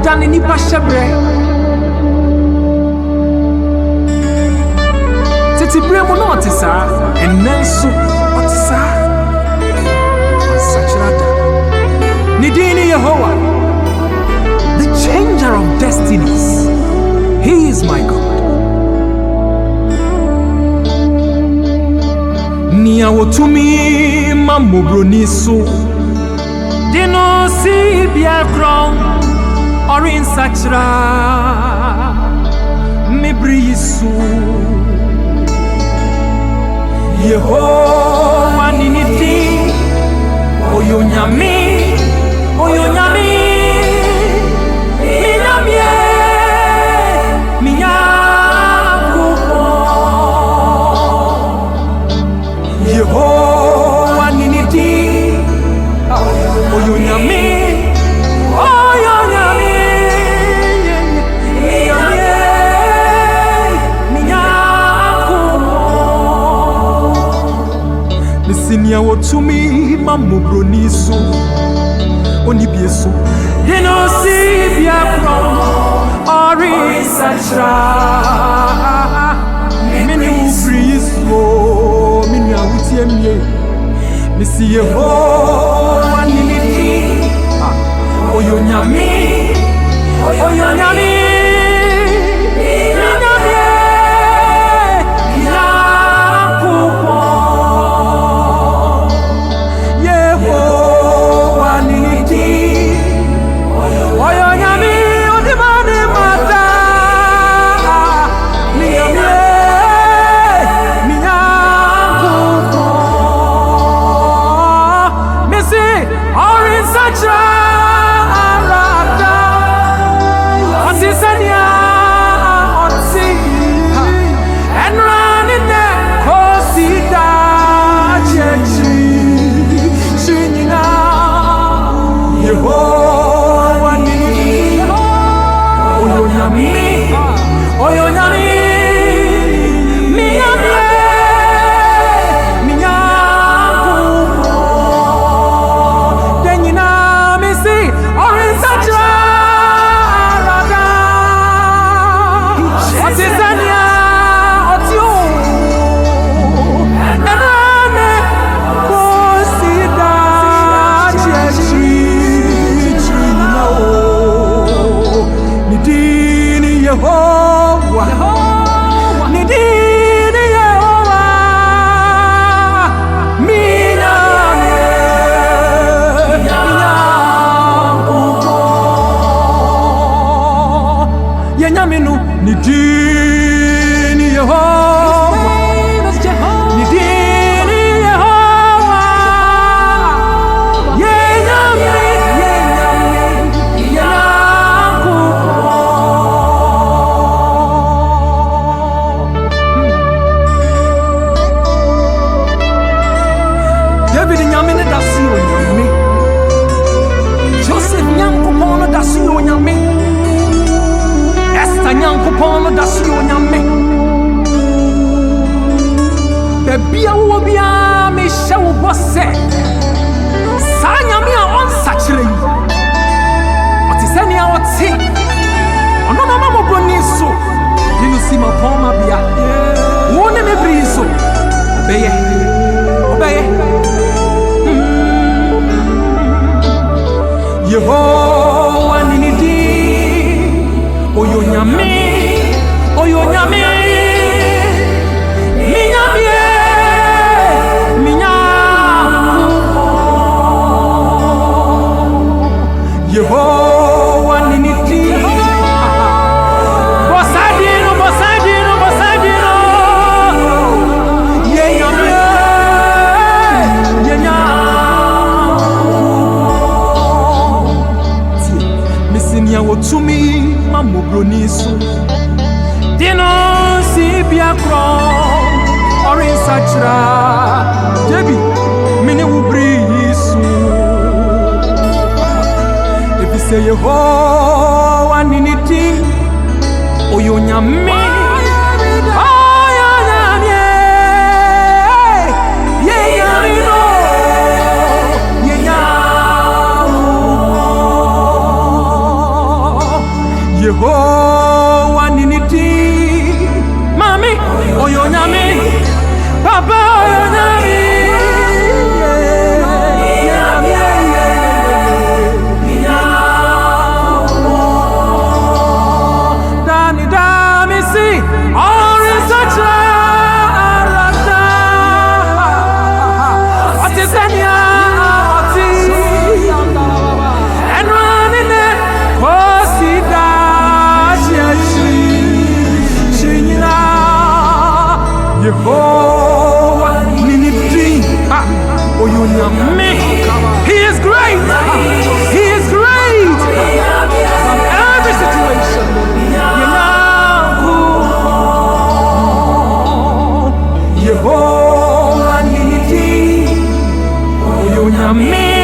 Dani ni pashabre Titi bre mo no tisa enenso otisa Nsakyera Nidini Yehovah, the changer of destinies. He is my God. Nia wotumi mamobroniso Dino si biakron Orin Nsakyera Mebrisu Yehovah niniti Oyonyami Minyamie Minyakupo Yehovah niniti Oyonyami Sinia wotumi mamobroniso Onibieso Dino si biakron Orin Nsakyera Mini ubriso Mini awutiemie Misi Yehovah niniti Oyonyami Nidini Yehovah, Nidini Yehovah, Yenyami, David Nyamine dasi onyame, Joseph Nyankopon dasi onyame. Nyankopon dasi onyame Bebia wo bia me hye wo bose sa nyame a Nsakyera yi otisani a oti ono mama mo boni so dinu si ma pon ma bia wo ne me bri so obeye Yehovah ninidi Oyonyami Yehovah niniti Bosadino Yenyami Misinia wotumi mamobroniso Dino si biakron Orin Nsakyera Jebi mini ubrisu say Yehovah niniti oyonyame Yehovah niniti mami oyonyame baba oyonyame dani dami si ori sacha arata atisania ati enwanine kosida Yehovah niniti oyonyame. He is great. He is great from every situation. Yehovah niniti oyonyame.